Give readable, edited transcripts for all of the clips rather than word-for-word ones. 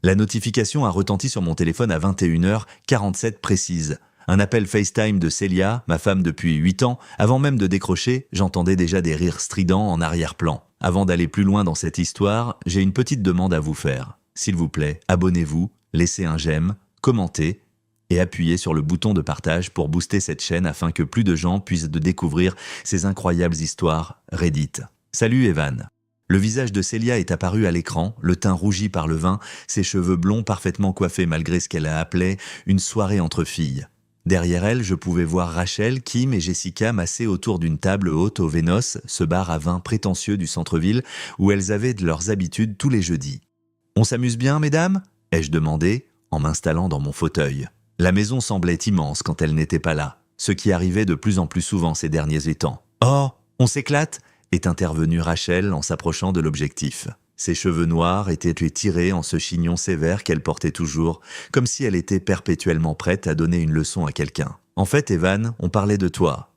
La notification a retenti sur mon téléphone à 21h47 précise. Un appel FaceTime de Célia, ma femme depuis 8 ans. Avant même de décrocher, j'entendais déjà des rires stridents en arrière-plan. Avant d'aller plus loin dans cette histoire, j'ai une petite demande à vous faire. S'il vous plaît, abonnez-vous, laissez un j'aime, commentez et appuyez sur le bouton de partage pour booster cette chaîne afin que plus de gens puissent découvrir ces incroyables histoires Reddit. Salut Evan. Le visage de Célia est apparu à l'écran, le teint rougi par le vin, ses cheveux blonds parfaitement coiffés malgré ce qu'elle a appelé une soirée entre filles. Derrière elle, je pouvais voir Rachel, Kim et Jessica massées autour d'une table haute au Vénos, ce bar à vin prétentieux du centre-ville où elles avaient de leurs habitudes tous les jeudis. « On s'amuse bien, mesdames ?» ai-je demandé, en m'installant dans mon fauteuil. La maison semblait immense quand elle n'était pas là, ce qui arrivait de plus en plus souvent ces derniers temps. « Oh, on s'éclate !» est intervenue Rachel en s'approchant de l'objectif. Ses cheveux noirs étaient tirés en ce chignon sévère qu'elle portait toujours, comme si elle était perpétuellement prête à donner une leçon à quelqu'un. En fait, Evan, on parlait de toi.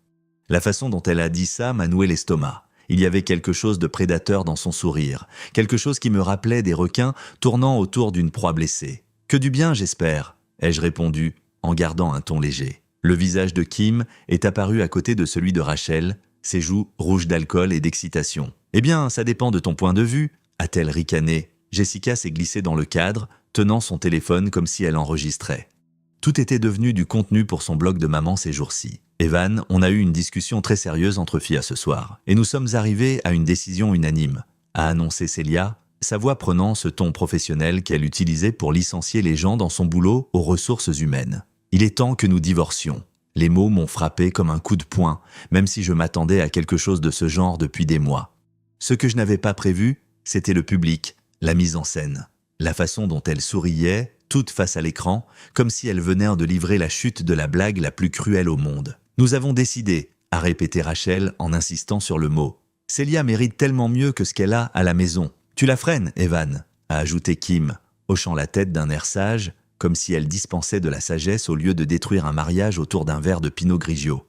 La façon dont elle a dit ça m'a noué l'estomac. Il y avait quelque chose de prédateur dans son sourire, quelque chose qui me rappelait des requins tournant autour d'une proie blessée. « Que du bien, j'espère », ai-je répondu, en gardant un ton léger. Le visage de Kim est apparu à côté de celui de Rachel, ses joues rouges d'alcool et d'excitation. « Eh bien, ça dépend de ton point de vue », a-t-elle ricané. Jessica s'est glissée dans le cadre, tenant son téléphone comme si elle enregistrait. Tout était devenu du contenu pour son blog de maman ces jours-ci. Evan, on a eu une discussion très sérieuse entre filles ce soir, et nous sommes arrivés à une décision unanime, a annoncé Célia, sa voix prenant ce ton professionnel qu'elle utilisait pour licencier les gens dans son boulot aux ressources humaines. Il est temps que nous divorcions. Les mots m'ont frappé comme un coup de poing, même si je m'attendais à quelque chose de ce genre depuis des mois. Ce que je n'avais pas prévu, c'était le public, la mise en scène, la façon dont elle souriait, toute face à l'écran, comme si elle venait de livrer la chute de la blague la plus cruelle au monde. « Nous avons décidé », a répété Rachel en insistant sur le mot. « Célia mérite tellement mieux que ce qu'elle a à la maison. Tu la freines, Evan », a ajouté Kim, hochant la tête d'un air sage, comme si elle dispensait de la sagesse au lieu de détruire un mariage autour d'un verre de Pinot Grigio.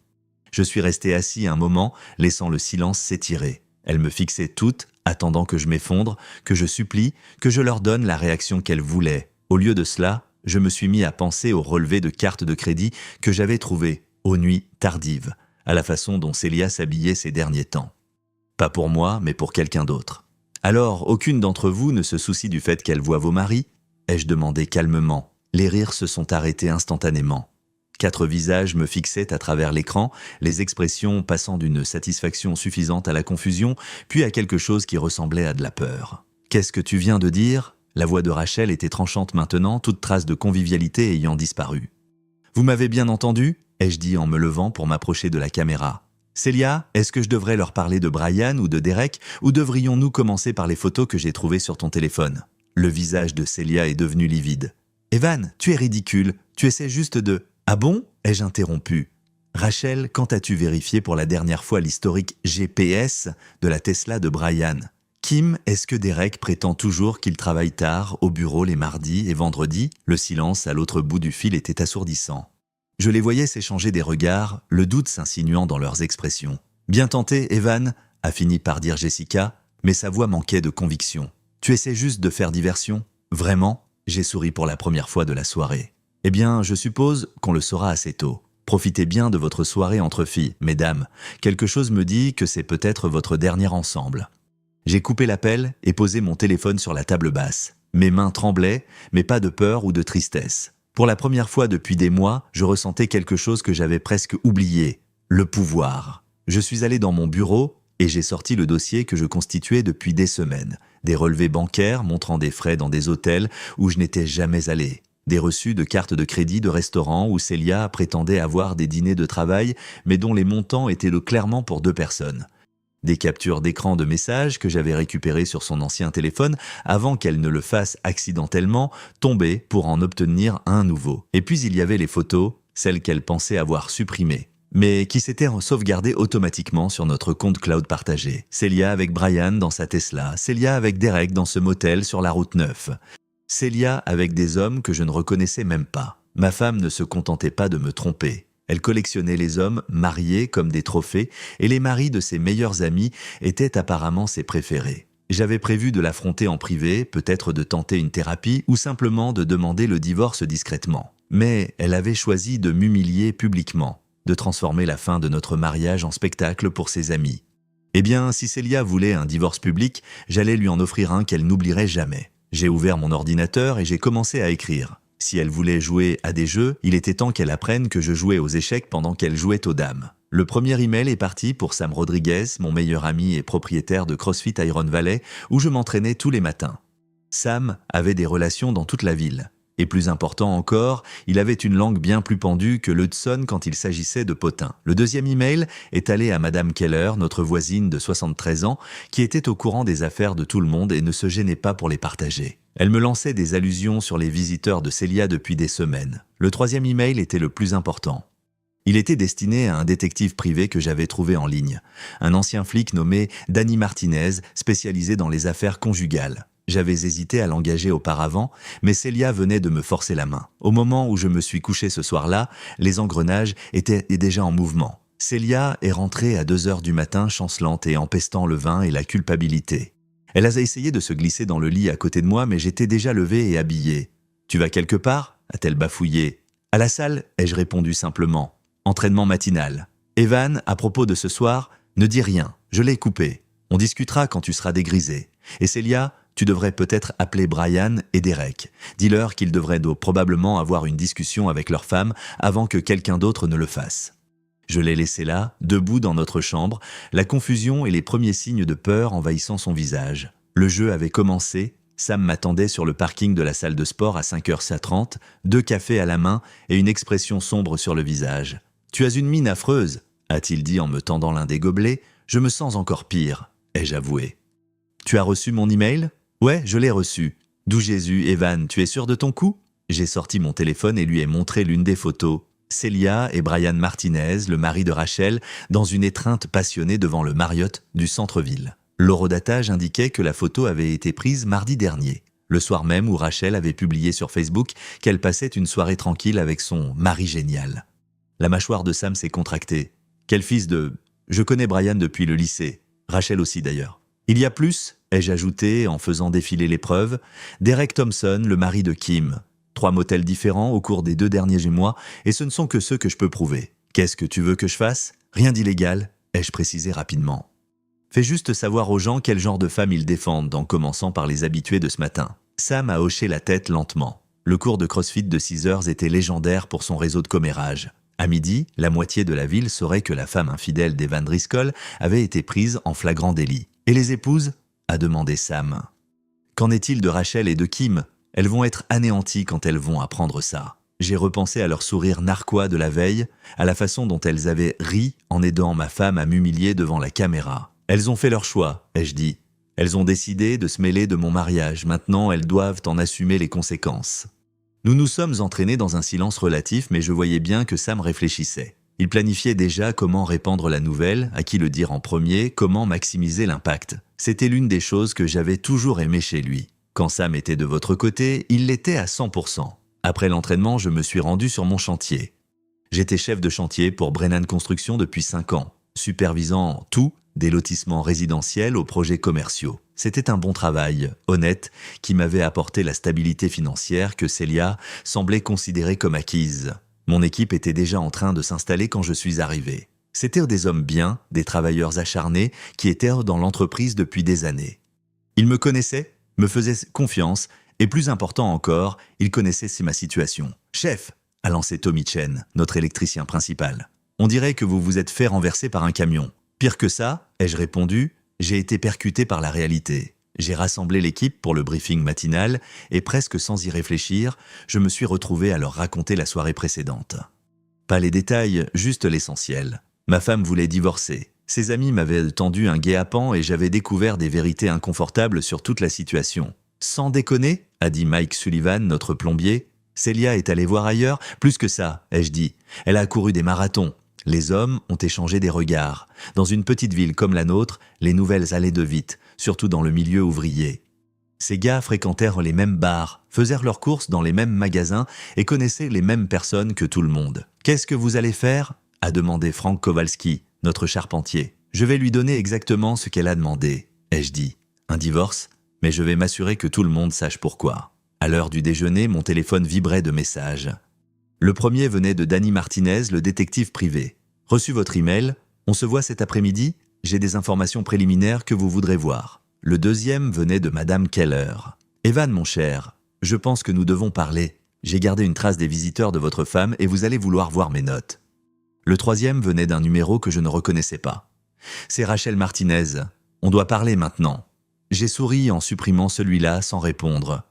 Je suis resté assis un moment, laissant le silence s'étirer. Elles me fixaient toutes, attendant que je m'effondre, que je supplie, que je leur donne la réaction qu'elles voulaient. Au lieu de cela, je me suis mis à penser au relevé de cartes de crédit que j'avais trouvé, aux nuits tardives, à la façon dont Célia s'habillait ces derniers temps. Pas pour moi, mais pour quelqu'un d'autre. « Alors, aucune d'entre vous ne se soucie du fait qu'elle voit vos maris ?» ai-je demandé calmement. Les rires se sont arrêtés instantanément. 4 visages me fixaient à travers l'écran, les expressions passant d'une satisfaction suffisante à la confusion, puis à quelque chose qui ressemblait à de la peur. « Qu'est-ce que tu viens de dire ?» La voix de Rachel était tranchante maintenant, toute trace de convivialité ayant disparu. « Vous m'avez bien entendu ?» ai-je dit en me levant pour m'approcher de la caméra. « Célia, est-ce que je devrais leur parler de Brian ou de Derek, ou devrions-nous commencer par les photos que j'ai trouvées sur ton téléphone ?» Le visage de Célia est devenu livide. « Evan, tu es ridicule, tu essaies juste de… » « Ah bon ?» ai-je interrompu. « Rachel, quand as-tu vérifié pour la dernière fois l'historique GPS de la Tesla de Brian ? Kim, est-ce que Derek prétend toujours qu'il travaille tard au bureau les mardis et vendredis ?» Le silence à l'autre bout du fil était assourdissant. Je les voyais s'échanger des regards, le doute s'insinuant dans leurs expressions. « Bien tenté, Evan » a fini par dire Jessica, mais sa voix manquait de conviction. « Tu essaies juste de faire diversion ? Vraiment ?» J'ai souri pour la première fois de la soirée. « Eh bien, je suppose qu'on le saura assez tôt. Profitez bien de votre soirée entre filles, mesdames. Quelque chose me dit que c'est peut-être votre dernier ensemble. » J'ai coupé l'appel et posé mon téléphone sur la table basse. Mes mains tremblaient, mais pas de peur ou de tristesse. Pour la première fois depuis des mois, je ressentais quelque chose que j'avais presque oublié, le pouvoir. Je suis allé dans mon bureau et j'ai sorti le dossier que je constituais depuis des semaines. Des relevés bancaires montrant des frais dans des hôtels où je n'étais jamais allé. Des reçus de cartes de crédit de restaurants où Célia prétendait avoir des dîners de travail, mais dont les montants étaient clairement pour 2 personnes. Des captures d'écran de messages que j'avais récupérées sur son ancien téléphone avant qu'elle ne le fasse accidentellement tomber pour en obtenir un nouveau. Et puis il y avait les photos, celles qu'elle pensait avoir supprimées, mais qui s'étaient sauvegardées automatiquement sur notre compte cloud partagé. Célia avec Brian dans sa Tesla, Célia avec Derek dans ce motel sur la route 9. Célia avec des hommes que je ne reconnaissais même pas. Ma femme ne se contentait pas de me tromper. Elle collectionnait les hommes mariés comme des trophées et les maris de ses meilleurs amis étaient apparemment ses préférés. J'avais prévu de l'affronter en privé, peut-être de tenter une thérapie ou simplement de demander le divorce discrètement. Mais elle avait choisi de m'humilier publiquement, de transformer la fin de notre mariage en spectacle pour ses amis. Eh bien, si Célia voulait un divorce public, j'allais lui en offrir un qu'elle n'oublierait jamais. J'ai ouvert mon ordinateur et j'ai commencé à écrire. Si elle voulait jouer à des jeux, il était temps qu'elle apprenne que je jouais aux échecs pendant qu'elle jouait aux dames. Le premier email est parti pour Sam Rodriguez, mon meilleur ami et propriétaire de CrossFit Iron Valley, où je m'entraînais tous les matins. Sam avait des relations dans toute la ville. Et plus important encore, il avait une langue bien plus pendue que l'Hudson quand il s'agissait de potins. Le deuxième email est allé à Madame Keller, notre voisine de 73 ans, qui était au courant des affaires de tout le monde et ne se gênait pas pour les partager. Elle me lançait des allusions sur les visiteurs de Célia depuis des semaines. Le troisième email était le plus important. Il était destiné à un détective privé que j'avais trouvé en ligne, un ancien flic nommé Danny Martinez, spécialisé dans les affaires conjugales. J'avais hésité à l'engager auparavant, mais Célia venait de me forcer la main. Au moment où je me suis couché ce soir-là, les engrenages étaient déjà en mouvement. Célia est rentrée à 2 heures du matin, chancelante et empestant le vin et la culpabilité. Elle a essayé de se glisser dans le lit à côté de moi, mais j'étais déjà levé et habillé. « Tu vas quelque part » a-t-elle bafouillé. « À la salle » ai-je répondu simplement. « Entraînement matinal. » « Evan, à propos de ce soir, ne dis rien, je l'ai coupé. On discutera quand tu seras dégrisé. Et Célia, tu devrais peut-être appeler Brian et Derek. Dis-leur qu'ils devraient probablement avoir une discussion avec leur femme avant que quelqu'un d'autre ne le fasse. » Je l'ai laissé là, debout dans notre chambre, la confusion et les premiers signes de peur envahissant son visage. Le jeu avait commencé, Sam m'attendait sur le parking de la salle de sport à 5h30, 2 cafés à la main et une expression sombre sur le visage. « Tu as une mine affreuse », a-t-il dit en me tendant l'un des gobelets. « Je me sens encore pire », ai-je avoué. « Tu as reçu mon email ?»« Ouais, je l'ai reçu. »« D'où Jésus, Evan, tu es sûr de ton coup ?» J'ai sorti mon téléphone et lui ai montré l'une des photos. Célia et Brian Martinez, le mari de Rachel, dans une étreinte passionnée devant le Marriott du centre-ville. L'horodatage indiquait que la photo avait été prise mardi dernier, le soir même où Rachel avait publié sur Facebook qu'elle passait une soirée tranquille avec son mari génial. La mâchoire de Sam s'est contractée. Quel fils de... Je connais Brian depuis le lycée. Rachel aussi d'ailleurs. Il y a plus, ai-je ajouté en faisant défiler les preuves. Derek Thompson, le mari de Kim. 3 motels différents au cours des 2 derniers mois, et ce ne sont que ceux que je peux prouver. Qu'est-ce que tu veux que je fasse ? Rien d'illégal, ai-je précisé rapidement. Fais juste savoir aux gens quel genre de femme ils défendent, en commençant par les habitués de ce matin. Sam a hoché la tête lentement. Le cours de CrossFit de 6 heures était légendaire pour son réseau de commérage. À midi, la moitié de la ville saurait que la femme infidèle d'Evan Driscoll avait été prise en flagrant délit. « Et les épouses ?» a demandé Sam. « Qu'en est-il de Rachel et de Kim ? Elles vont être anéanties quand elles vont apprendre ça. » J'ai repensé à leur sourire narquois de la veille, à la façon dont elles avaient ri en aidant ma femme à m'humilier devant la caméra. « Elles ont fait leur choix, ai-je dit. Elles ont décidé de se mêler de mon mariage. Maintenant, elles doivent en assumer les conséquences. » Nous nous sommes entraînés dans un silence relatif, mais je voyais bien que Sam réfléchissait. Il planifiait déjà comment répandre la nouvelle, à qui le dire en premier, comment maximiser l'impact. C'était l'une des choses que j'avais toujours aimé chez lui. Quand Sam était de votre côté, il l'était à 100%. Après l'entraînement, je me suis rendu sur mon chantier. J'étais chef de chantier pour Brennan Construction depuis 5 ans, supervisant tout, des lotissements résidentiels aux projets commerciaux. C'était un bon travail, honnête, qui m'avait apporté la stabilité financière que Célia semblait considérer comme acquise. Mon équipe était déjà en train de s'installer quand je suis arrivé. C'étaient des hommes bien, des travailleurs acharnés, qui étaient dans l'entreprise depuis des années. Ils me connaissaient, me faisaient confiance, et plus important encore, ils connaissaient ma situation. « Chef !» a lancé Tommy Chen, notre électricien principal. « On dirait que vous vous êtes fait renverser par un camion. » Pire que ça, ai-je répondu, j'ai été percuté par la réalité. J'ai rassemblé l'équipe pour le briefing matinal et presque sans y réfléchir, je me suis retrouvé à leur raconter la soirée précédente. Pas les détails, juste l'essentiel. Ma femme voulait divorcer. Ses amis m'avaient tendu un guet-apens et j'avais découvert des vérités inconfortables sur toute la situation. Sans déconner, a dit Mike Sullivan, notre plombier. Célia est allée voir ailleurs, plus que ça, ai-je dit. Elle a couru des marathons. Les hommes ont échangé des regards. Dans une petite ville comme la nôtre, les nouvelles allaient de vite, surtout dans le milieu ouvrier. Ces gars fréquentèrent les mêmes bars, faisèrent leurs courses dans les mêmes magasins et connaissaient les mêmes personnes que tout le monde. « Qu'est-ce que vous allez faire ?» a demandé Frank Kowalski, notre charpentier. « Je vais lui donner exactement ce qu'elle a demandé, ai-je dit. Un divorce? Mais je vais m'assurer que tout le monde sache pourquoi. À l'heure du déjeuner, mon téléphone vibrait de messages. Le premier venait de Danny Martinez, le détective privé. Reçu votre email, on se voit cet après-midi? J'ai des informations préliminaires que vous voudrez voir. Le deuxième venait de Madame Keller. Evan, mon cher, je pense que nous devons parler. J'ai gardé une trace des visiteurs de votre femme et vous allez vouloir voir mes notes. Le troisième venait d'un numéro que je ne reconnaissais pas. C'est Rachel Martinez. On doit parler maintenant. J'ai souri en supprimant celui-là sans répondre.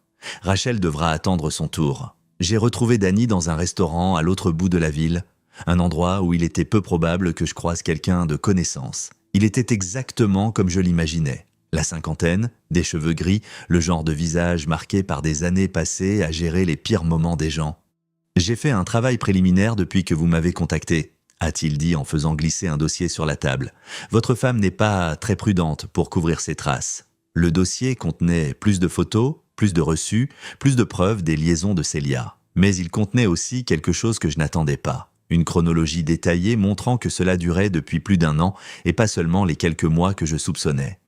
Rachel devra attendre son tour. J'ai retrouvé Danny dans un restaurant à l'autre bout de la ville, un endroit où il était peu probable que je croise quelqu'un de connaissance. Il était exactement comme je l'imaginais. La cinquantaine, des cheveux gris, le genre de visage marqué par des années passées à gérer les pires moments des gens. « J'ai fait un travail préliminaire depuis que vous m'avez contacté », a-t-il dit en faisant glisser un dossier sur la table. « Votre femme n'est pas très prudente pour couvrir ses traces. » Le dossier contenait plus de photos, plus de reçus, plus de preuves des liaisons de Célia. Mais il contenait aussi quelque chose que je n'attendais pas. Une chronologie détaillée montrant que cela durait depuis plus d'1 an et pas seulement les quelques mois que je soupçonnais.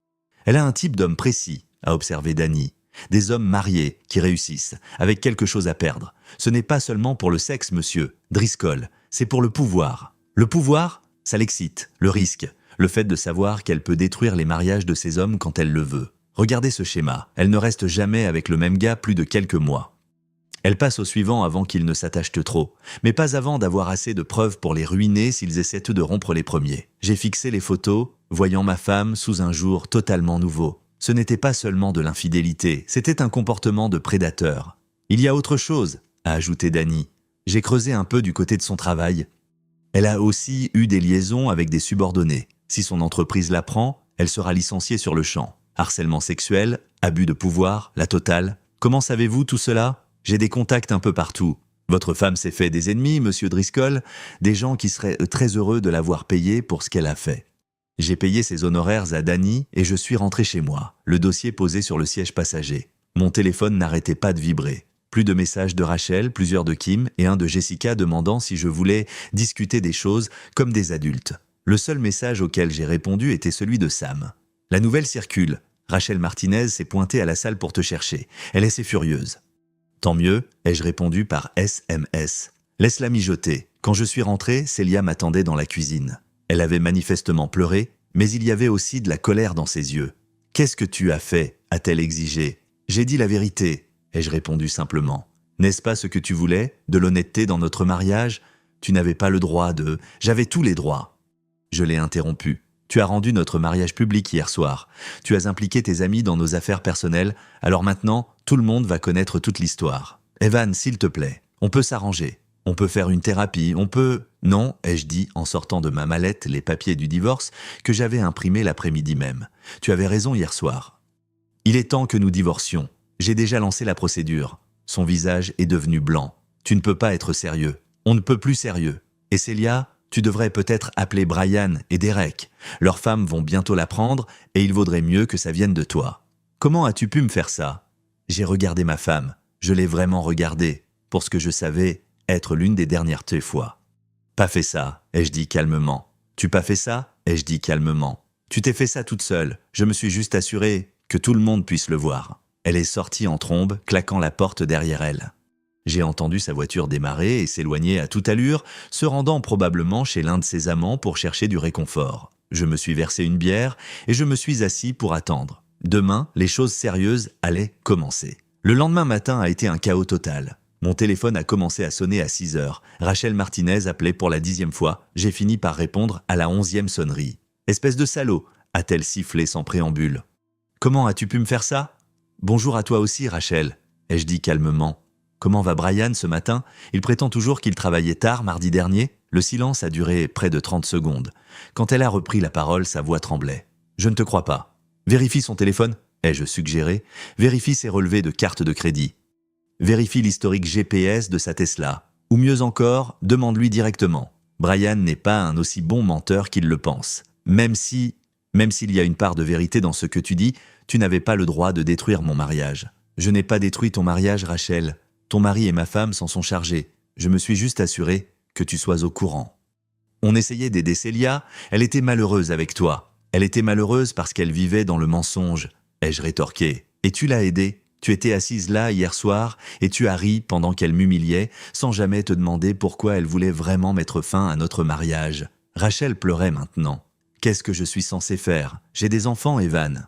Elle a un type d'homme précis, a observé Danny. Des hommes mariés qui réussissent, avec quelque chose à perdre. Ce n'est pas seulement pour le sexe, monsieur Driscoll, c'est pour le pouvoir. Le pouvoir, ça l'excite, le risque, le fait de savoir qu'elle peut détruire les mariages de ces hommes quand elle le veut. Regardez ce schéma, elle ne reste jamais avec le même gars plus de quelques mois. Elle passe au suivant avant qu'ils ne s'attachent trop, mais pas avant d'avoir assez de preuves pour les ruiner s'ils essaient eux de rompre les premiers. J'ai fixé les photos, voyant ma femme sous un jour totalement nouveau. Ce n'était pas seulement de l'infidélité, c'était un comportement de prédateur. Il y a autre chose, a ajouté Danny. J'ai creusé un peu du côté de son travail. Elle a aussi eu des liaisons avec des subordonnés. Si son entreprise l'apprend, elle sera licenciée sur le champ. Harcèlement sexuel, abus de pouvoir, la totale. Comment savez-vous tout cela? J'ai des contacts un peu partout. Votre femme s'est fait des ennemis, monsieur Driscoll, des gens qui seraient très heureux de l'avoir payée pour ce qu'elle a fait. J'ai payé ses honoraires à Danny et je suis rentré chez moi, le dossier posé sur le siège passager. Mon téléphone n'arrêtait pas de vibrer. Plus de messages de Rachel, plusieurs de Kim et un de Jessica demandant si je voulais discuter des choses comme des adultes. Le seul message auquel j'ai répondu était celui de Sam. La nouvelle circule. Rachel Martinez s'est pointée à la salle pour te chercher. Elle est assez furieuse. Tant mieux, ai-je répondu par SMS. Laisse-la mijoter. Quand je suis rentré, Célia m'attendait dans la cuisine. Elle avait manifestement pleuré, mais il y avait aussi de la colère dans ses yeux. « Qu'est-ce que tu as fait ?» a-t-elle exigé. « J'ai dit la vérité », ai-je répondu simplement. « N'est-ce pas ce que tu voulais, de l'honnêteté dans notre mariage? Tu n'avais pas le droit de... J'avais tous les droits. » Je l'ai interrompu. « Tu as rendu notre mariage public hier soir. Tu as impliqué tes amis dans nos affaires personnelles, alors maintenant, tout le monde va connaître toute l'histoire. Evan, s'il te plaît, on peut s'arranger. On peut faire une thérapie, on peut... » « Non, ai-je dit en sortant de ma mallette les papiers du divorce que j'avais imprimés l'après-midi même. Tu avais raison hier soir. Il est temps que nous divorcions. J'ai déjà lancé la procédure. Son visage est devenu blanc. Tu ne peux pas être sérieux. On ne peut plus sérieux. Et Célia, tu devrais peut-être appeler Brian et Derek. Leurs femmes vont bientôt l'apprendre et il vaudrait mieux que ça vienne de toi. Comment as-tu pu me faire ça? J'ai regardé ma femme. Je l'ai vraiment regardée pour ce que je savais être l'une des dernières fois. Pas fait ça, ai-je dit calmement. Tu pas fait ça, ai-je dit calmement. Tu t'es fait ça toute seule. Je me suis juste assuré que tout le monde puisse le voir. Elle est sortie en trombe, claquant la porte derrière elle. J'ai entendu sa voiture démarrer et s'éloigner à toute allure, se rendant probablement chez l'un de ses amants pour chercher du réconfort. Je me suis versé une bière et je me suis assis pour attendre. Demain, les choses sérieuses allaient commencer. Le lendemain matin a été un chaos total. Mon téléphone a commencé à sonner à 6 heures. Rachel Martinez appelait pour la 10e fois. J'ai fini par répondre à la 11e sonnerie. « Espèce de salaud !» a-t-elle sifflé sans préambule. « Comment as-tu pu me faire ça ?»« Bonjour à toi aussi, Rachel », ai-je dit calmement. « Comment va Brian ce matin? Il prétend toujours qu'il travaillait tard mardi dernier. » Le silence a duré près de 30 secondes. Quand elle a repris la parole, sa voix tremblait. « Je ne te crois pas. Vérifie son téléphone, ai-je suggéré. Vérifie ses relevés de carte de crédit. Vérifie l'historique GPS de sa Tesla. Ou mieux encore, demande-lui directement. Brian n'est pas un aussi bon menteur qu'il le pense. Même s'il y a une part de vérité dans ce que tu dis, tu n'avais pas le droit de détruire mon mariage. Je n'ai pas détruit ton mariage, Rachel. Ton mari et ma femme s'en sont chargés. Je me suis juste assuré que tu sois au courant. On essayait d'aider Célia, elle était malheureuse avec toi. Elle était malheureuse parce qu'elle vivait dans le mensonge. ai-je rétorqué. Et tu l'as aidée. Tu étais assise là hier soir et tu as ri pendant qu'elle m'humiliait sans jamais te demander pourquoi elle voulait vraiment mettre fin à notre mariage. Rachel pleurait maintenant. Qu'est-ce que je suis censé faire? J'ai des enfants, Evan.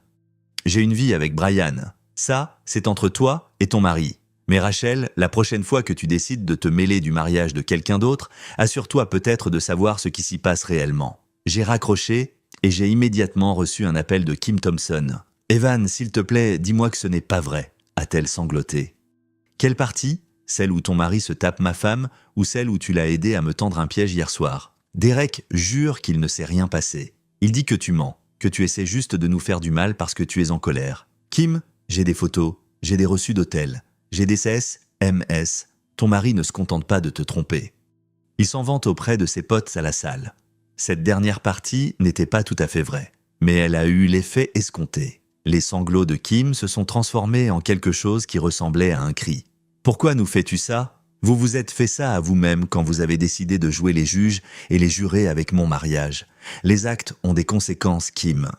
J'ai une vie avec Brian. Ça, c'est entre toi et ton mari. Mais Rachel, la prochaine fois que tu décides de te mêler du mariage de quelqu'un d'autre, assure-toi peut-être de savoir ce qui s'y passe réellement. J'ai raccroché et j'ai immédiatement reçu un appel de Kim Thompson. « Evan, s'il te plaît, dis-moi que ce n'est pas vrai », a-t-elle sangloté. « Quelle partie? Celle où ton mari se tape ma femme ou celle où tu l'as aidé à me tendre un piège hier soir? Derek jure qu'il ne s'est rien passé. Il dit que tu mens, que tu essaies juste de nous faire du mal parce que tu es en colère. Kim, j'ai des photos, j'ai des reçus d'hôtel, j'ai des SMS. Ton mari ne se contente pas de te tromper. Il s'en vante auprès de ses potes à la salle. Cette dernière partie n'était pas tout à fait vraie, mais elle a eu l'effet escompté. Les sanglots de Kim se sont transformés en quelque chose qui ressemblait à un cri. « Pourquoi nous fais-tu ça? Vous vous êtes fait ça à vous-même quand vous avez décidé de jouer les juges et les jurés avec mon mariage. Les actes ont des conséquences, Kim.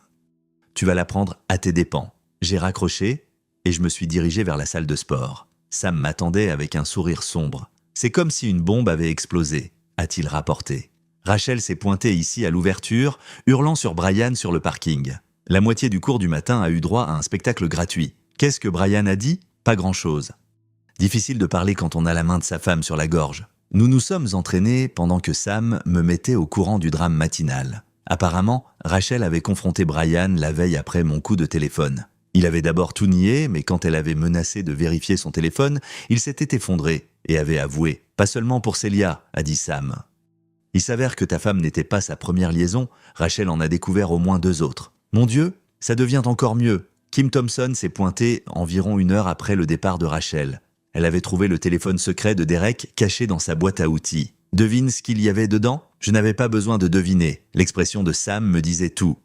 Tu vas l'apprendre à tes dépens. » J'ai raccroché et je me suis dirigé vers la salle de sport. Sam m'attendait avec un sourire sombre. « C'est comme si une bombe avait explosé », a-t-il rapporté. Rachel s'est pointée ici à l'ouverture, hurlant sur Brian sur le parking. La moitié du cours du matin a eu droit à un spectacle gratuit. Qu'est-ce que Brian a dit? Pas grand-chose. Difficile de parler quand on a la main de sa femme sur la gorge. Nous nous sommes entraînés pendant que Sam me mettait au courant du drame matinal. Apparemment, Rachel avait confronté Brian la veille après mon coup de téléphone. Il avait d'abord tout nié, mais quand elle avait menacé de vérifier son téléphone, il s'était effondré et avait avoué. « Pas seulement pour Célia », a dit Sam. « Il s'avère que ta femme n'était pas sa première liaison, Rachel en a découvert au moins 2 autres. Mon Dieu, ça devient encore mieux. Kim Thompson s'est pointée environ 1 heure après le départ de Rachel. Elle avait trouvé le téléphone secret de Derek caché dans sa boîte à outils. Devine ce qu'il y avait dedans? Je n'avais pas besoin de deviner. L'expression de Sam me disait tout.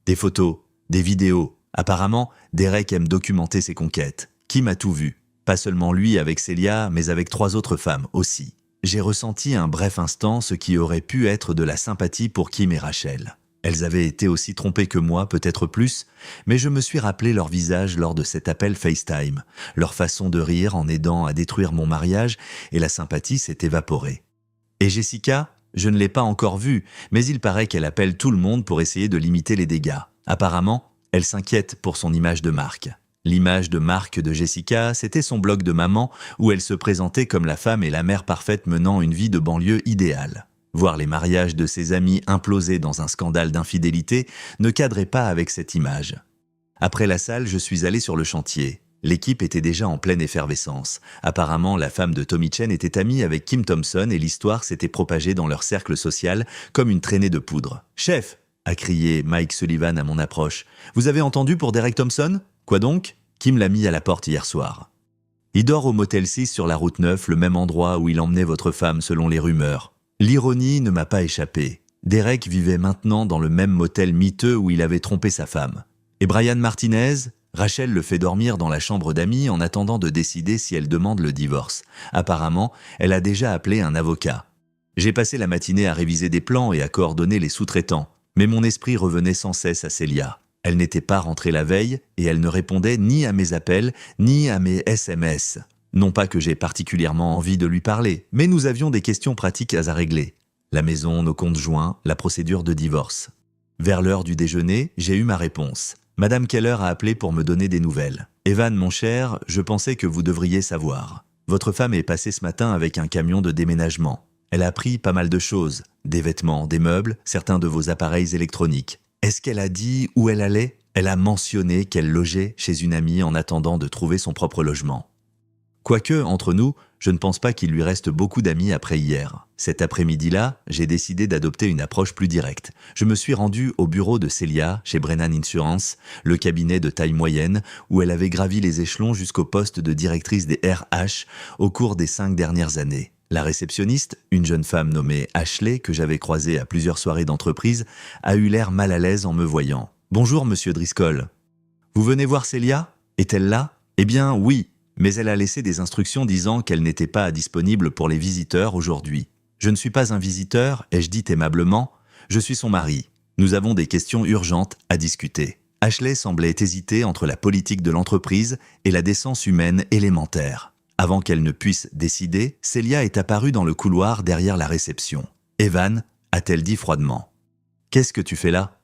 Des photos, des vidéos. Apparemment, Derek aime documenter ses conquêtes. Kim a tout vu. Pas seulement lui avec Célia, mais avec 3 autres femmes aussi. J'ai ressenti un bref instant ce qui aurait pu être de la sympathie pour Kim et Rachel. Elles avaient été aussi trompées que moi, peut-être plus, mais je me suis rappelé leur visage lors de cet appel FaceTime, leur façon de rire en aidant à détruire mon mariage, et la sympathie s'est évaporée. Et Jessica, je ne l'ai pas encore vue, mais il paraît qu'elle appelle tout le monde pour essayer de limiter les dégâts. Apparemment, elle s'inquiète pour son image de marque. L'image de marque de Jessica, c'était son blog de maman où elle se présentait comme la femme et la mère parfaite menant une vie de banlieue idéale. Voir les mariages de ses amis imploser dans un scandale d'infidélité ne cadrait pas avec cette image. Après la salle, je suis allé sur le chantier. L'équipe était déjà en pleine effervescence. Apparemment, la femme de Tommy Chen était amie avec Kim Thompson et l'histoire s'était propagée dans leur cercle social comme une traînée de poudre. « Chef !» a crié Mike Sullivan à mon approche. « Vous avez entendu pour Derek Thompson? Quoi donc? Kim l'a mis à la porte hier soir. Il dort au motel 6 sur la route 9, le même endroit où il emmenait votre femme selon les rumeurs. L'ironie ne m'a pas échappé. Derek vivait maintenant dans le même motel miteux où il avait trompé sa femme. Et Brian Martinez? Rachel le fait dormir dans la chambre d'amis en attendant de décider si elle demande le divorce. Apparemment, elle a déjà appelé un avocat. J'ai passé la matinée à réviser des plans et à coordonner les sous-traitants. Mais mon esprit revenait sans cesse à Célia. Elle n'était pas rentrée la veille et elle ne répondait ni à mes appels ni à mes SMS. Non pas que j'ai particulièrement envie de lui parler, mais nous avions des questions pratiques à régler. La maison, nos comptes joints, la procédure de divorce. Vers l'heure du déjeuner, j'ai eu ma réponse. Madame Keller a appelé pour me donner des nouvelles. « Evan, mon cher, je pensais que vous devriez savoir. Votre femme est passée ce matin avec un camion de déménagement. Elle a pris pas mal de choses, des vêtements, des meubles, certains de vos appareils électroniques. Est-ce qu'elle a dit où elle allait? Elle a mentionné qu'elle logeait chez une amie en attendant de trouver son propre logement. Quoique, entre nous, je ne pense pas qu'il lui reste beaucoup d'amis après hier. Cet après-midi-là, j'ai décidé d'adopter une approche plus directe. Je me suis rendu au bureau de Célia, chez Brennan Insurance, le cabinet de taille moyenne, où elle avait gravi les échelons jusqu'au poste de directrice des RH au cours des 5 dernières années. La réceptionniste, une jeune femme nommée Ashley, que j'avais croisée à plusieurs soirées d'entreprise, a eu l'air mal à l'aise en me voyant. « Bonjour, monsieur Driscoll. Vous venez voir Célia? Est-elle là? » Eh bien, oui. Mais elle a laissé des instructions disant qu'elle n'était pas disponible pour les visiteurs aujourd'hui. Je ne suis pas un visiteur, ai-je dit aimablement, je suis son mari. Nous avons des questions urgentes à discuter. Ashley semblait hésiter entre la politique de l'entreprise et la décence humaine élémentaire. Avant qu'elle ne puisse décider, Celia est apparue dans le couloir derrière la réception. « Evan », a-t-elle dit froidement. « Qu'est-ce que tu fais là ?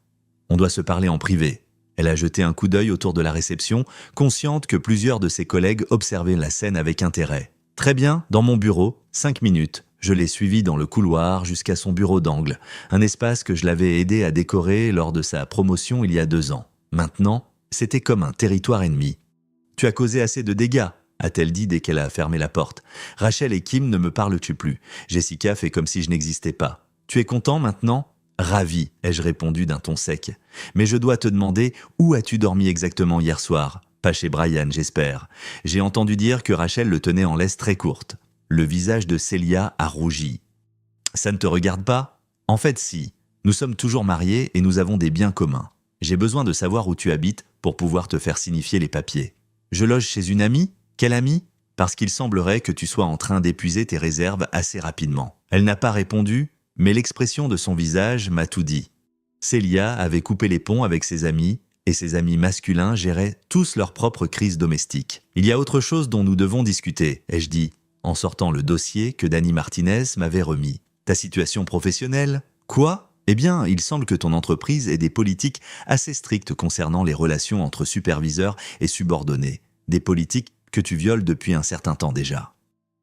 On doit se parler en privé. » Elle a jeté un coup d'œil autour de la réception, consciente que plusieurs de ses collègues observaient la scène avec intérêt. « Très bien, dans mon bureau, 5 minutes. » Je l'ai suivie dans le couloir jusqu'à son bureau d'angle, un espace que je l'avais aidé à décorer lors de sa promotion il y a 2 ans. Maintenant, c'était comme un territoire ennemi. « Tu as causé assez de dégâts », a-t-elle dit dès qu'elle a fermé la porte. « Rachel et Kim ne me parlent-tu plus. Jessica fait comme si je n'existais pas. Tu es content maintenant ?»« Ravi », ai-je répondu d'un ton sec. « Mais je dois te demander, où as-tu dormi exactement hier soir ? Pas chez Brian, j'espère. J'ai entendu dire que Rachel le tenait en laisse très courte. » Le visage de Celia a rougi. « Ça ne te regarde pas ? En fait, si. Nous sommes toujours mariés et nous avons des biens communs. J'ai besoin de savoir où tu habites pour pouvoir te faire signifier les papiers. Je loge chez une amie ? Quelle amie ? Parce qu'il semblerait que tu sois en train d'épuiser tes réserves assez rapidement. » Elle n'a pas répondu, mais l'expression de son visage m'a tout dit. Celia avait coupé les ponts avec ses amis, et ses amis masculins géraient tous leurs propres crises domestiques. « Il y a autre chose dont nous devons discuter, ai-je dit, en sortant le dossier que Danny Martinez m'avait remis. Ta situation professionnelle ? Quoi ? Eh bien, il semble que ton entreprise ait des politiques assez strictes concernant les relations entre superviseurs et subordonnés. Des politiques que tu violes depuis un certain temps déjà. »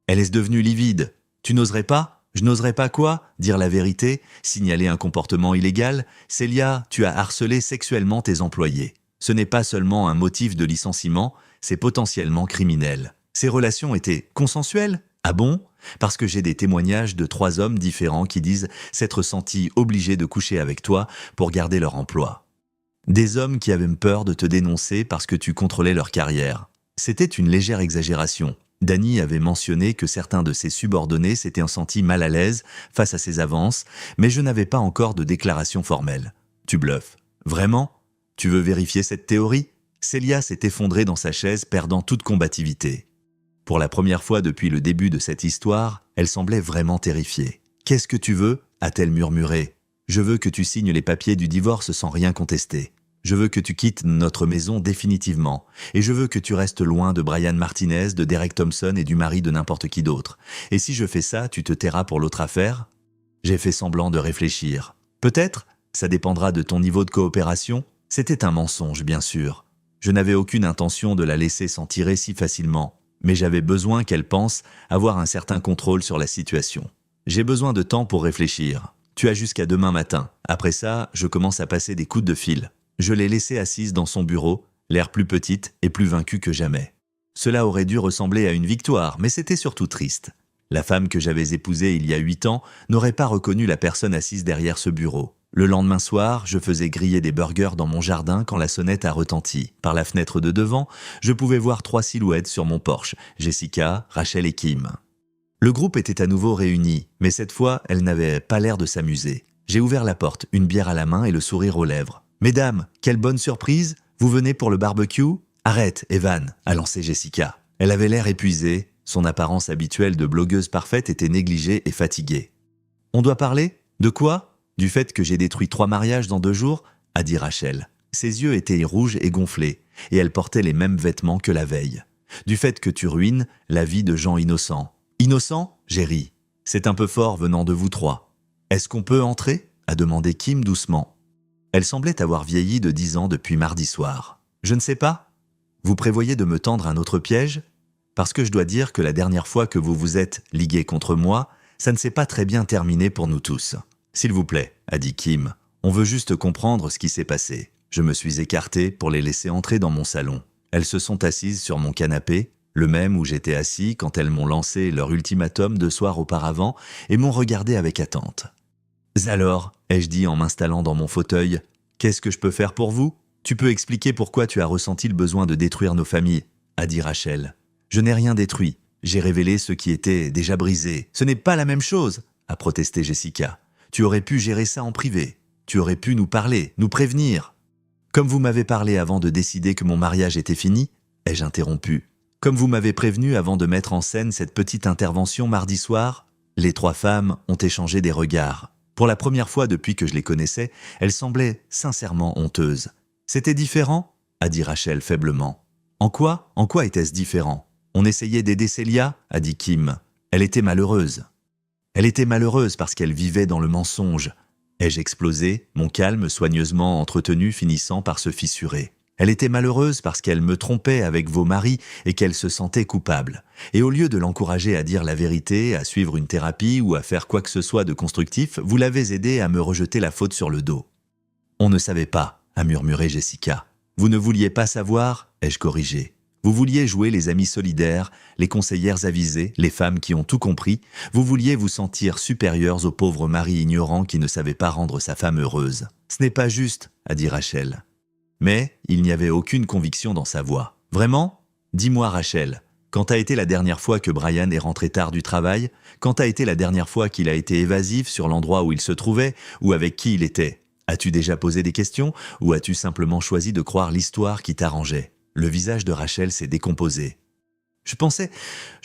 Elle est devenue livide. « Tu n'oserais pas ? Je n'oserais pas quoi ? Dire la vérité ? Signaler un comportement illégal ? Celia, tu as harcelé sexuellement tes employés. Ce n'est pas seulement un motif de licenciement, c'est potentiellement criminel. Ces relations étaient consensuelles ? Ah bon ? Parce que j'ai des témoignages de 3 hommes différents qui disent s'être sentis obligés de coucher avec toi pour garder leur emploi. Des hommes qui avaient peur de te dénoncer parce que tu contrôlais leur carrière. C'était une légère exagération. Danny avait mentionné que certains de ses subordonnés s'étaient sentis mal à l'aise face à ses avances, mais je n'avais pas encore de déclaration formelle. Tu bluffes. Vraiment ? Tu veux vérifier cette théorie ? Celia s'est effondrée dans sa chaise, perdant toute combativité. Pour la première fois depuis le début de cette histoire, elle semblait vraiment terrifiée. « Qu'est-ce que tu veux ?» a-t-elle murmuré. « Je veux que tu signes les papiers du divorce sans rien contester. Je veux que tu quittes notre maison définitivement. Et je veux que tu restes loin de Brian Martinez, de Derek Thompson et du mari de n'importe qui d'autre. Et si je fais ça, tu te tairas pour l'autre affaire ?» J'ai fait semblant de réfléchir. « Peut-être, ça dépendra de ton niveau de coopération. » C'était un mensonge, bien sûr. Je n'avais aucune intention de la laisser s'en tirer si facilement. Mais j'avais besoin qu'elle pense avoir un certain contrôle sur la situation. J'ai besoin de temps pour réfléchir. Tu as jusqu'à demain matin. Après ça, je commence à passer des coups de fil. Je l'ai laissée assise dans son bureau, l'air plus petite et plus vaincue que jamais. Cela aurait dû ressembler à une victoire, mais c'était surtout triste. La femme que j'avais épousée il y a 8 ans n'aurait pas reconnu la personne assise derrière ce bureau. Le lendemain soir, je faisais griller des burgers dans mon jardin quand la sonnette a retenti. Par la fenêtre de devant, je pouvais voir 3 silhouettes sur mon porche, Jessica, Rachel et Kim. Le groupe était à nouveau réuni, mais cette fois, elles n'avaient pas l'air de s'amuser. J'ai ouvert la porte, une bière à la main et le sourire aux lèvres. « Mesdames, quelle bonne surprise! Vous venez pour le barbecue ?»« Arrête, Evan !» a lancé Jessica. Elle avait l'air épuisée, son apparence habituelle de blogueuse parfaite était négligée et fatiguée. « On doit parler ? De quoi ? Du fait que j'ai détruit 3 mariages dans 2 jours ?» a dit Rachel. Ses yeux étaient rouges et gonflés, et elle portait les mêmes vêtements que la veille. « Du fait que tu ruines la vie de gens innocents. »« Innocents ?» J'ai ri. « C'est un peu fort venant de vous 3. »« Est-ce qu'on peut entrer ?» a demandé Kim doucement. Elle semblait avoir vieilli de 10 ans depuis mardi soir. « Je ne sais pas. Vous prévoyez de me tendre un autre piège ? Parce que je dois dire que la dernière fois que vous vous êtes ligués contre moi, ça ne s'est pas très bien terminé pour nous tous. »« S'il vous plaît, » a dit Kim, « on veut juste comprendre ce qui s'est passé. » Je me suis écarté pour les laisser entrer dans mon salon. Elles se sont assises sur mon canapé, le même où j'étais assis quand elles m'ont lancé leur ultimatum 2 soirs auparavant et m'ont regardé avec attente. « Alors, » ai-je dit en m'installant dans mon fauteuil, « qu'est-ce que je peux faire pour vous ? Tu peux expliquer pourquoi tu as ressenti le besoin de détruire nos familles, » a dit Rachel. « Je n'ai rien détruit. J'ai révélé ce qui était déjà brisé. Ce n'est pas la même chose, » a protesté Jessica. Tu aurais pu gérer ça en privé. Tu aurais pu nous parler, nous prévenir. Comme vous m'avez parlé avant de décider que mon mariage était fini, ai-je interrompu. Comme vous m'avez prévenu avant de mettre en scène cette petite intervention mardi soir, les 3 femmes ont échangé des regards. Pour la première fois depuis que je les connaissais, elles semblaient sincèrement honteuses. C'était différent, a dit Rachel faiblement. En quoi était-ce différent? On essayait d'aider Célia, a dit Kim. Elle était malheureuse. Elle était malheureuse parce qu'elle vivait dans le mensonge. Ai-je explosé, mon calme soigneusement entretenu finissant par se fissurer. Elle était malheureuse parce qu'elle me trompait avec vos maris et qu'elle se sentait coupable. Et au lieu de l'encourager à dire la vérité, à suivre une thérapie ou à faire quoi que ce soit de constructif, vous l'avez aidée à me rejeter la faute sur le dos. On ne savait pas, a murmuré Jessica. Vous ne vouliez pas savoir, ai-je corrigé. Vous vouliez jouer les amis solidaires, les conseillères avisées, les femmes qui ont tout compris. Vous vouliez vous sentir supérieures aux pauvres maris ignorants qui ne savaient pas rendre sa femme heureuse. Ce n'est pas juste, a dit Rachel. Mais il n'y avait aucune conviction dans sa voix. Vraiment? Dis-moi Rachel, quand a été la dernière fois que Brian est rentré tard du travail? Quand a été la dernière fois qu'il a été évasif sur l'endroit où il se trouvait ou avec qui il était? As-tu déjà posé des questions ou as-tu simplement choisi de croire l'histoire qui t'arrangeait? Le visage de Rachel s'est décomposé. Je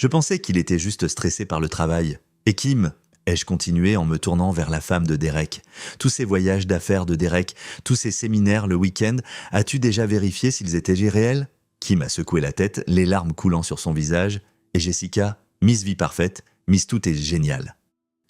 pensais qu'il était juste stressé par le travail. Et Kim, ai-je continué en me tournant vers la femme de Derek. Tous ces voyages d'affaires de Derek, tous ces séminaires le week-end, as-tu déjà vérifié s'ils étaient réels? Kim a secoué la tête, les larmes coulant sur son visage. Et Jessica, Miss Vie Parfaite, Miss Tout est génial.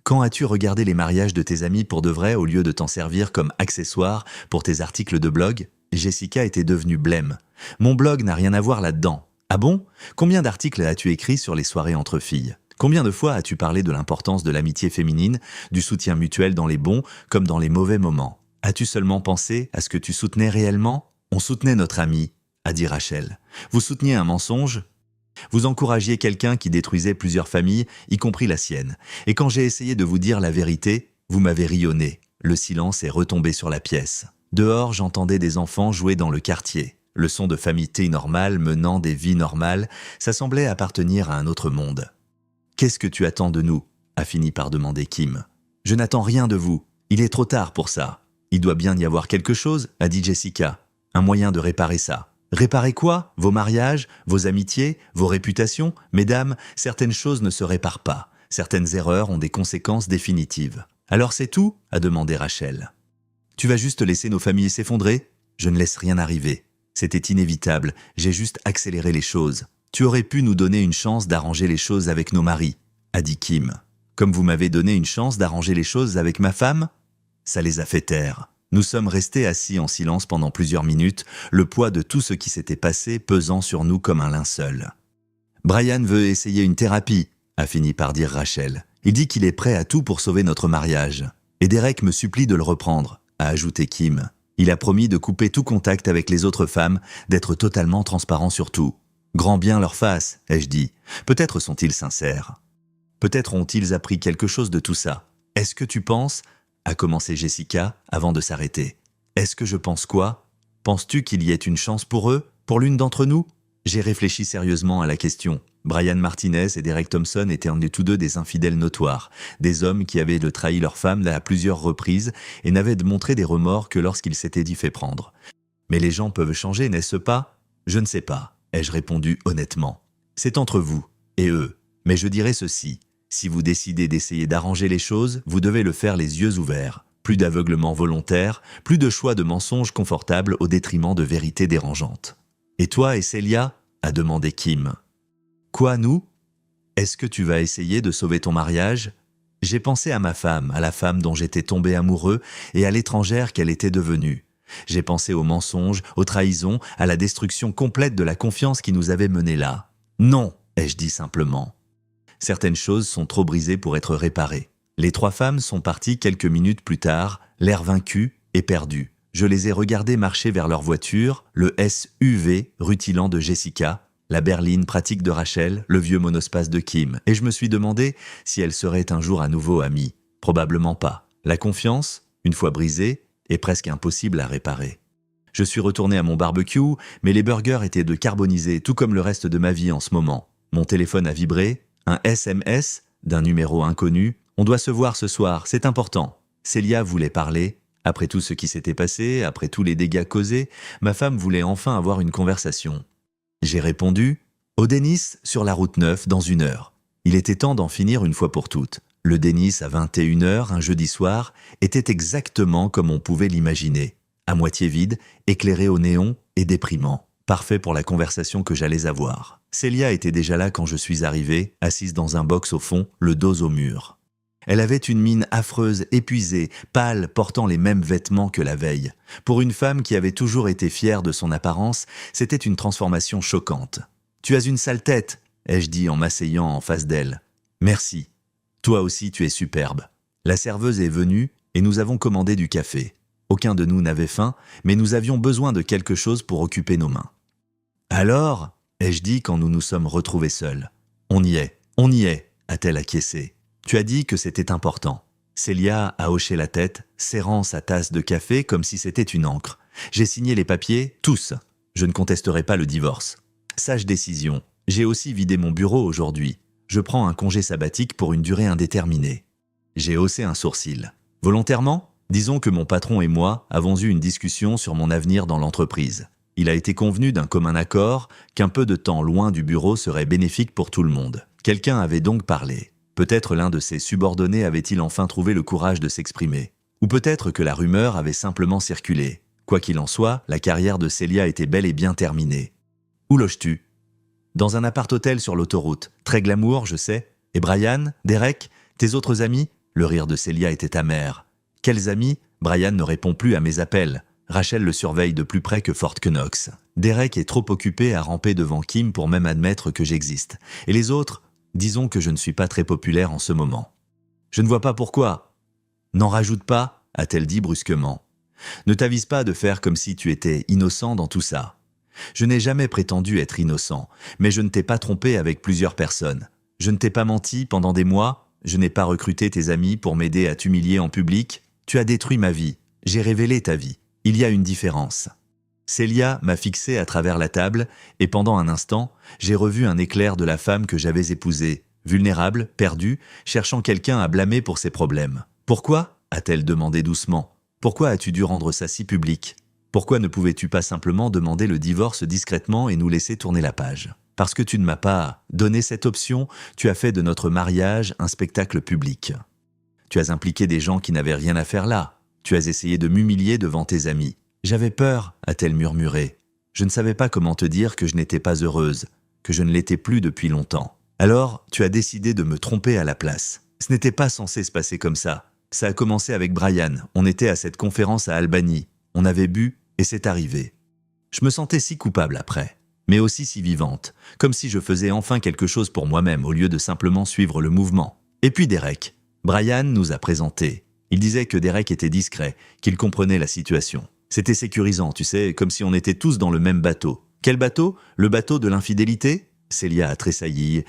Quand as-tu regardé les mariages de tes amis pour de vrai au lieu de t'en servir comme accessoire pour tes articles de blog? Jessica était devenue blême. Mon blog n'a rien à voir là-dedans. Ah bon? Combien d'articles as-tu écrits sur les soirées entre filles? Combien de fois as-tu parlé de l'importance de l'amitié féminine, du soutien mutuel dans les bons comme dans les mauvais moments? As-tu seulement pensé à ce que tu soutenais réellement? On soutenait notre ami, a dit Rachel. Vous souteniez un mensonge? Vous encouragiez quelqu'un qui détruisait plusieurs familles, y compris la sienne. Et quand j'ai essayé de vous dire la vérité, vous m'avez ri au nez. Le silence est retombé sur la pièce. Dehors, j'entendais des enfants jouer dans le quartier. Le son de familles normales menant des vies normales, ça semblait appartenir à un autre monde. « Qu'est-ce que tu attends de nous ?» a fini par demander Kim. « Je n'attends rien de vous. Il est trop tard pour ça. Il doit bien y avoir quelque chose, a dit Jessica. Un moyen de réparer ça. Réparer quoi? Vos mariages, vos amitiés, vos réputations? Mesdames, certaines choses ne se réparent pas. Certaines erreurs ont des conséquences définitives. Alors c'est tout? A demandé Rachel. Tu vas juste laisser nos familles s'effondrer? Je ne laisse rien arriver. C'était inévitable, j'ai juste accéléré les choses. Tu aurais pu nous donner une chance d'arranger les choses avec nos maris, a dit Kim. Comme vous m'avez donné une chance d'arranger les choses avec ma femme? Ça les a fait taire. Nous sommes restés assis en silence pendant plusieurs minutes, le poids de tout ce qui s'était passé pesant sur nous comme un linceul. Brian veut essayer une thérapie, a fini par dire Rachel. Il dit qu'il est prêt à tout pour sauver notre mariage. Et Derek me supplie de le reprendre, a ajouté Kim. Il a promis de couper tout contact avec les autres femmes, d'être totalement transparent sur tout. Grand bien leur fasse, ai-je dit. Peut-être sont-ils sincères. Peut-être ont-ils appris quelque chose de tout ça. Est-ce que tu penses, a commencé Jessica avant de s'arrêter. Est-ce que je pense quoi? Penses-tu qu'il y ait une chance pour eux, pour l'une d'entre nous? J'ai réfléchi sérieusement à la question. Brian Martinez et Derek Thompson étaient tous deux des infidèles notoires, des hommes qui avaient trahi leur femme à plusieurs reprises et n'avaient montré des remords que lorsqu'ils s'étaient dit fait prendre. Mais les gens peuvent changer, n'est-ce pas? Je ne sais pas, ai-je répondu honnêtement. C'est entre vous et eux. Mais je dirais ceci, si vous décidez d'essayer d'arranger les choses, vous devez le faire les yeux ouverts. Plus d'aveuglement volontaire, plus de choix de mensonges confortables au détriment de vérités dérangeantes. Et toi et Célia? A demandé Kim. Quoi, nous? Est-ce que tu vas essayer de sauver ton mariage? J'ai pensé à ma femme, à la femme dont j'étais tombé amoureux et à l'étrangère qu'elle était devenue. J'ai pensé aux mensonges, aux trahisons, à la destruction complète de la confiance qui nous avait menés là. Non, ai-je dit simplement. Certaines choses sont trop brisées pour être réparées. Les trois femmes sont parties quelques minutes plus tard, l'air vaincu et perdu. Je les ai regardées marcher vers leur voiture, le SUV rutilant de Jessica, la berline pratique de Rachel, le vieux monospace de Kim, et je me suis demandé si elles seraient un jour à nouveau amies. Probablement pas. La confiance, une fois brisée, est presque impossible à réparer. Je suis retourné à mon barbecue, mais les burgers étaient carbonisés, tout comme le reste de ma vie en ce moment. Mon téléphone a vibré, un SMS d'un numéro inconnu. On doit se voir ce soir, c'est important. Célia voulait parler. Après tout ce qui s'était passé, après tous les dégâts causés, ma femme voulait enfin avoir une conversation. J'ai répondu « Au Dennis, sur la route 9, dans 1 heure ». Il était temps d'en finir une fois pour toutes. Le Dennis à 21 h, un jeudi soir, était exactement comme on pouvait l'imaginer. à moitié vide, éclairé au néon et déprimant. Parfait pour la conversation que j'allais avoir. Célia était déjà là quand je suis arrivé, assise dans un box au fond, le dos au mur. Elle avait une mine affreuse, épuisée, pâle, portant les mêmes vêtements que la veille. Pour une femme qui avait toujours été fière de son apparence, c'était une transformation choquante. « Tu as une sale tête !» ai-je dit en m'asseyant en face d'elle. « Merci. Toi aussi tu es superbe. » La serveuse est venue et nous avons commandé du café. Aucun de nous n'avait faim, mais nous avions besoin de quelque chose pour occuper nos mains. « Alors ?» ai-je dit quand nous nous sommes retrouvés seuls. « On y est, a-t-elle acquiescé. Tu as dit que c'était important. » Célia a hoché la tête, serrant sa tasse de café comme si c'était une encre. J'ai signé les papiers, tous. Je ne contesterai pas le divorce. Sage décision. J'ai aussi vidé mon bureau aujourd'hui. Je prends un congé sabbatique pour une durée indéterminée. J'ai haussé un sourcil. Volontairement ? Disons que mon patron et moi avons eu une discussion sur mon avenir dans l'entreprise. Il a été convenu d'un commun accord qu'un peu de temps loin du bureau serait bénéfique pour tout le monde. Quelqu'un avait donc parlé. Peut-être l'un de ses subordonnés avait-il enfin trouvé le courage de s'exprimer. Ou peut-être que la rumeur avait simplement circulé. Quoi qu'il en soit, la carrière de Célia était bel et bien terminée. Où loges-tu ? Dans un appart-hôtel sur l'autoroute. Très glamour, je sais. Et Brian, Derek, tes autres amis ? Le rire de Célia était amer. Quels amis ? Brian ne répond plus à mes appels. Rachel le surveille de plus près que Fort Knox. Derek est trop occupé à ramper devant Kim pour même admettre que j'existe. Et les autres ? Disons que je ne suis pas très populaire en ce moment. Je ne vois pas pourquoi. N'en rajoute pas, a-t-elle dit brusquement. Ne t'avise pas de faire comme si tu étais innocent dans tout ça. Je n'ai jamais prétendu être innocent, mais je ne t'ai pas trompé avec plusieurs personnes. Je ne t'ai pas menti pendant des mois, je n'ai pas recruté tes amis pour m'aider à t'humilier en public. Tu as détruit ma vie, j'ai révélé ta vie. Il y a une différence. Célia m'a fixé à travers la table et pendant un instant, j'ai revu un éclair de la femme que j'avais épousée, vulnérable, perdue, cherchant quelqu'un à blâmer pour ses problèmes. « Pourquoi ?» a-t-elle demandé doucement. « Pourquoi as-tu dû rendre ça si public ? Pourquoi ne pouvais-tu pas simplement demander le divorce discrètement et nous laisser tourner la page ? Parce que tu ne m'as pas donné cette option, tu as fait de notre mariage un spectacle public. Tu as impliqué des gens qui n'avaient rien à faire là. Tu as essayé de m'humilier devant tes amis. J'avais peur, a-t-elle murmuré. Je ne savais pas comment te dire que je n'étais pas heureuse, que je ne l'étais plus depuis longtemps. Alors, tu as décidé de me tromper à la place. Ce n'était pas censé se passer comme ça. Ça a commencé avec Brian. On était à cette conférence à Albany. On avait bu et c'est arrivé. Je me sentais si coupable après, mais aussi si vivante, comme si je faisais enfin quelque chose pour moi-même au lieu de simplement suivre le mouvement. Et puis Derek. Brian nous a présentés. Il disait que Derek était discret, qu'il comprenait la situation. C'était sécurisant, tu sais, comme si on était tous dans le même bateau. Quel bateau ? Le bateau de l'infidélité ? Célia a tressailli.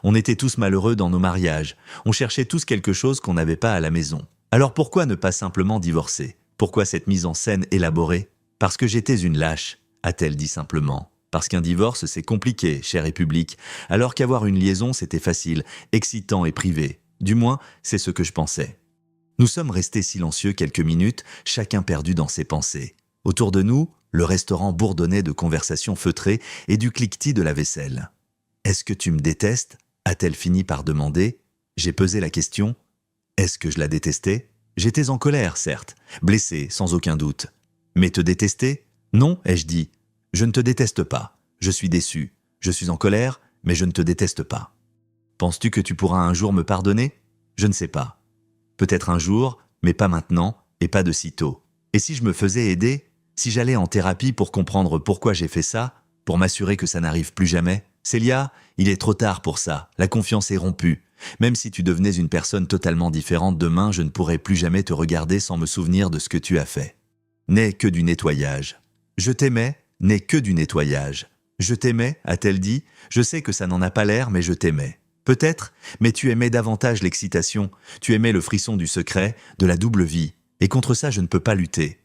On était tous malheureux dans nos mariages. On cherchait tous quelque chose qu'on n'avait pas à la maison. Alors pourquoi ne pas simplement divorcer ? Pourquoi cette mise en scène élaborée ? Parce que j'étais une lâche, a-t-elle dit simplement. Parce qu'un divorce, c'est compliqué, cher et public, alors qu'avoir une liaison, c'était facile, excitant et privé. Du moins, c'est ce que je pensais. Nous sommes restés silencieux quelques minutes, chacun perdu dans ses pensées. Autour de nous, le restaurant bourdonnait de conversations feutrées et du cliquetis de la vaisselle. « Est-ce que tu me détestes ?» a-t-elle fini par demander. J'ai pesé la question. Est-ce que je la détestais ? J'étais en colère, certes, blessé, sans aucun doute. Mais te détester ? Non, ai-je dit. Je ne te déteste pas. Je suis déçu. Je suis en colère, mais je ne te déteste pas. Penses-tu que tu pourras un jour me pardonner ? Je ne sais pas. Peut-être un jour, mais pas maintenant, et pas de sitôt. Et si je me faisais aider ? Si j'allais en thérapie pour comprendre pourquoi j'ai fait ça, pour m'assurer que ça n'arrive plus jamais ? Célia, il est trop tard pour ça, la confiance est rompue. Même si tu devenais une personne totalement différente demain, je ne pourrais plus jamais te regarder sans me souvenir de ce que tu as fait. N'est que du nettoyage. Je t'aimais, n'est que du nettoyage. Je t'aimais, a-t-elle dit, je sais que ça n'en a pas l'air, mais je t'aimais. Peut-être, mais tu aimais davantage l'excitation, tu aimais le frisson du secret, de la double vie, et contre ça je ne peux pas lutter.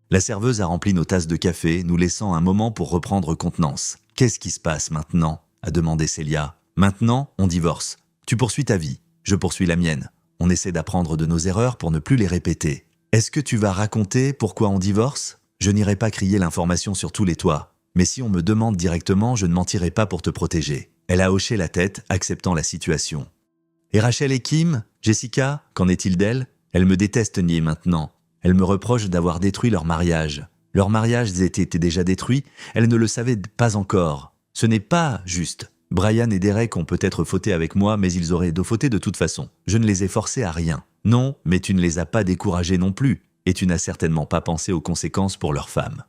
La serveuse a rempli nos tasses de café, nous laissant un moment pour reprendre contenance. « Qu'est-ce qui se passe maintenant ?» a demandé Célia. « Maintenant, on divorce. Tu poursuis ta vie, je poursuis la mienne. On essaie d'apprendre de nos erreurs pour ne plus les répéter. Est-ce que tu vas raconter pourquoi on divorce ? Je n'irai pas crier l'information sur tous les toits. Mais si on me demande directement, je ne mentirai pas pour te protéger. » Elle a hoché la tête, acceptant la situation. « Et Rachel et Kim ? Jessica ? Qu'en est-il d'elle ? Elle me déteste nier maintenant. Elle me reproche d'avoir détruit leur mariage. Leur mariage était déjà détruit, elle ne le savait pas encore. Ce n'est pas juste. Brian et Derek ont peut-être fauté avec moi, mais ils auraient fauté de toute façon. Je ne les ai forcés à rien. Non, mais tu ne les as pas découragés non plus, et tu n'as certainement pas pensé aux conséquences pour leur femme.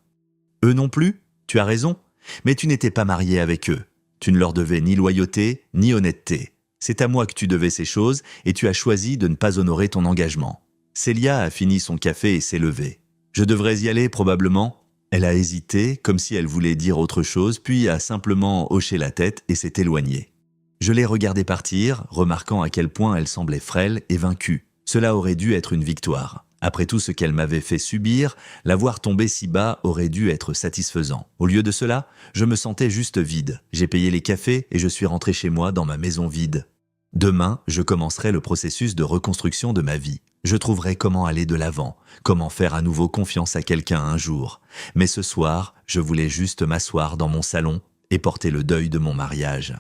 Eux non plus? Tu as raison, mais tu n'étais pas marié avec eux. Tu ne leur devais ni loyauté, ni honnêteté. C'est à moi que tu devais ces choses, et tu as choisi de ne pas honorer ton engagement. Célia a fini son café et s'est levée. Je devrais y aller, probablement. Elle a hésité, comme si elle voulait dire autre chose, puis a simplement hoché la tête et s'est éloignée. Je l'ai regardée partir, remarquant à quel point elle semblait frêle et vaincue. Cela aurait dû être une victoire. Après tout ce qu'elle m'avait fait subir, la voir tomber si bas aurait dû être satisfaisant. Au lieu de cela, je me sentais juste vide. J'ai payé les cafés et je suis rentré chez moi dans ma maison vide. Demain, je commencerai le processus de reconstruction de ma vie. Je trouverai comment aller de l'avant, comment faire à nouveau confiance à quelqu'un un jour. Mais ce soir, je voulais juste m'asseoir dans mon salon et porter le deuil de mon mariage.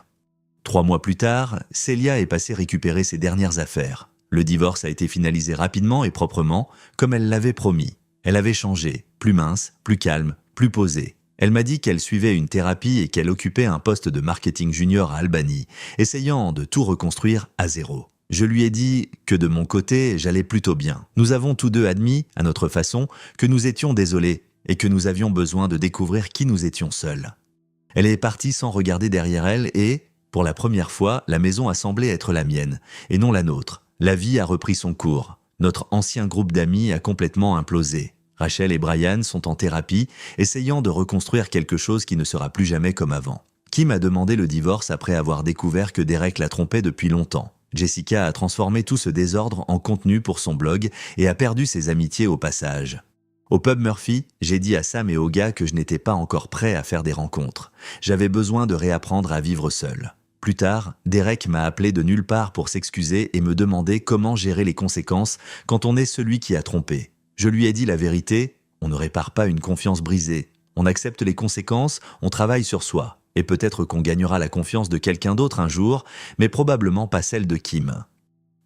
3 mois plus tard, Célia est passée récupérer ses dernières affaires. Le divorce a été finalisé rapidement et proprement, comme elle l'avait promis. Elle avait changé, plus mince, plus calme, plus posée. Elle m'a dit qu'elle suivait une thérapie et qu'elle occupait un poste de marketing junior à Albany, essayant de tout reconstruire à zéro. Je lui ai dit que de mon côté, j'allais plutôt bien. Nous avons tous deux admis, à notre façon, que nous étions désolés et que nous avions besoin de découvrir qui nous étions seuls. Elle est partie sans regarder derrière elle et, pour la première fois, la maison a semblé être la mienne, et non la nôtre. La vie a repris son cours. Notre ancien groupe d'amis a complètement implosé. Rachel et Brian sont en thérapie, essayant de reconstruire quelque chose qui ne sera plus jamais comme avant. Kim a demandé le divorce après avoir découvert que Derek la trompait depuis longtemps. Jessica a transformé tout ce désordre en contenu pour son blog et a perdu ses amitiés au passage. Au pub Murphy, j'ai dit à Sam et aux gars que je n'étais pas encore prêt à faire des rencontres. J'avais besoin de réapprendre à vivre seul. Plus tard, Derek m'a appelé de nulle part pour s'excuser et me demander comment gérer les conséquences quand on est celui qui a trompé. Je lui ai dit la vérité, on ne répare pas une confiance brisée. On accepte les conséquences, on travaille sur soi. Et peut-être qu'on gagnera la confiance de quelqu'un d'autre un jour, mais probablement pas celle de Kim.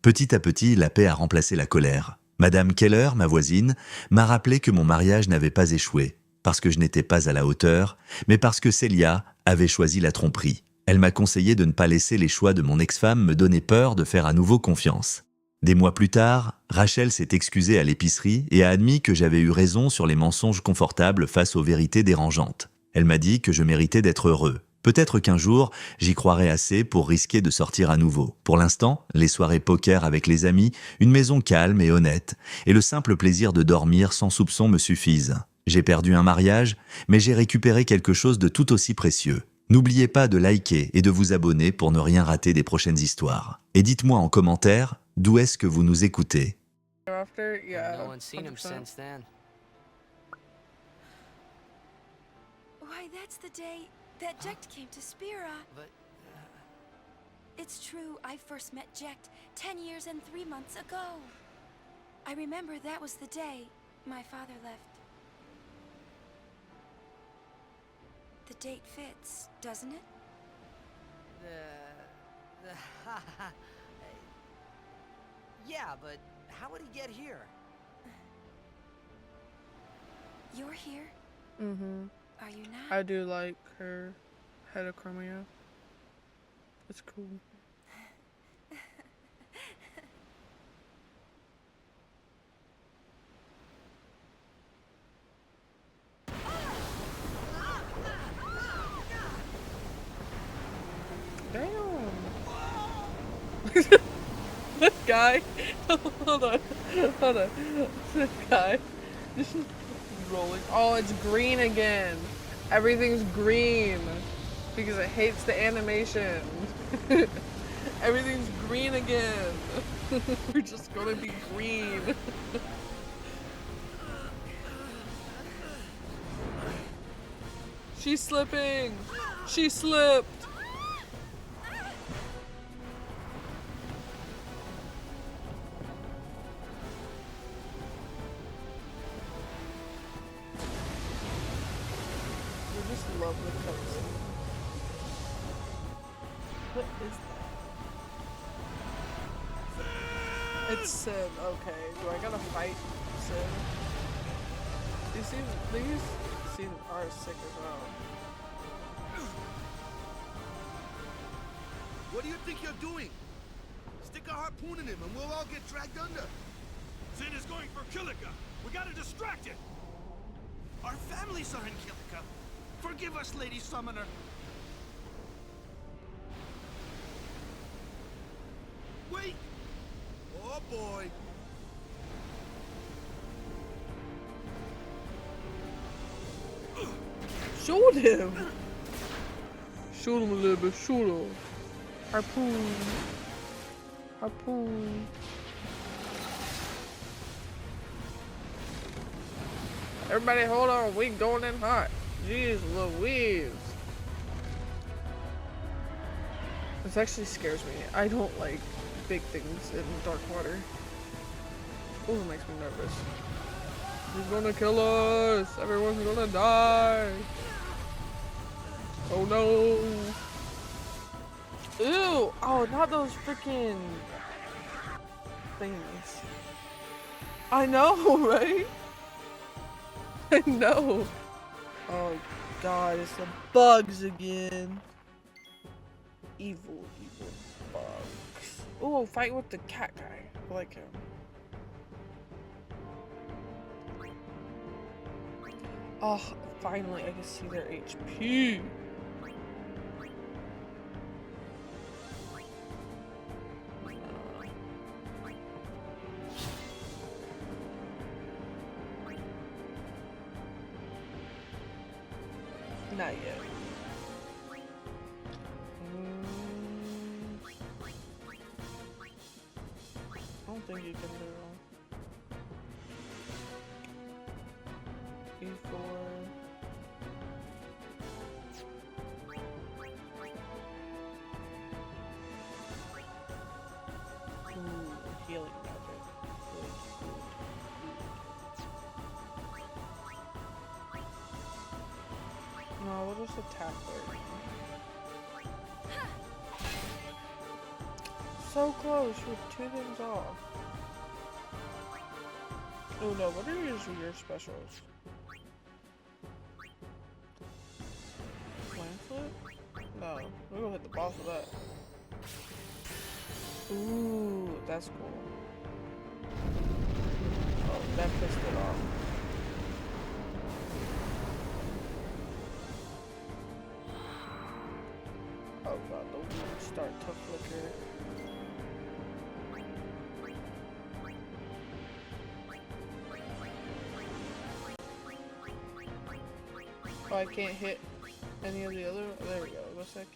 Petit à petit, la paix a remplacé la colère. Madame Keller, ma voisine, m'a rappelé que mon mariage n'avait pas échoué, parce que je n'étais pas à la hauteur, mais parce que Célia avait choisi la tromperie. Elle m'a conseillé de ne pas laisser les choix de mon ex-femme me donner peur de faire à nouveau confiance. Des mois plus tard, Rachel s'est excusée à l'épicerie et a admis que j'avais eu raison sur les mensonges confortables face aux vérités dérangeantes. Elle m'a dit que je méritais d'être heureux. Peut-être qu'un jour, j'y croirai assez pour risquer de sortir à nouveau. Pour l'instant, les soirées poker avec les amis, une maison calme et honnête, et le simple plaisir de dormir sans soupçon me suffisent. J'ai perdu un mariage, mais j'ai récupéré quelque chose de tout aussi précieux. N'oubliez pas de liker et de vous abonner pour ne rien rater des prochaines histoires. Et dites-moi en commentaire d'où est-ce que vous nous écoutez. After, yeah, No one's seen him 100%. since then. Why, that's the day that Jecht came to Spira. But It's true, I first met Jecht 10 years and 3 months ago. I remember that was the day my father left. The date fits, doesn't it? the yeah, but how would he get here? You're here? Mm-hmm. Are you not? I do like her heterochromia. It's cool. Damn. This guy. Hold on. Hold on. This guy. Just rolling. Oh, it's green again. Everything's green. Because it hates the animation. Everything's green again. We're just gonna be green. She's slipping. She slipped. I just love the cutscene. What is that? It's Sid. Okay. Do I gotta fight aggressive. These scenes are sick as well. What do you think you're doing? Stick a harpoon in him and we'll all get dragged under. Zin is going for Kilika. We gotta distract it. Our families are in Kilika. Forgive us, Lady Summoner. Wait! Oh boy! Shoot him! Shoot him a little bit, shoot him. Harpoon. Harpoon. Everybody hold on, we going in hot. Jeez Louise. This actually scares me. I don't like big things in dark water. Oh, it makes me nervous. He's gonna kill us! Everyone's gonna die! Oh no! Ew! Oh, not those freaking things. I know, right? I know. Oh god, it's the bugs again. Evil, evil bugs. Oh, fight with the cat guy. I like him. Oh, finally I can see their HP. Not yet. I don't think you can do it. E4. Ooh, healing magic. No, we'll just attack her. So close, we're 2 things off. Oh no, what are your specials? Flame? No, we're gonna hit the boss with that. Ooh, that's cool. Oh, that pissed it off. Oh god, the wounds start to flicker. Oh, I can't hit any of the other. There we go. What's that?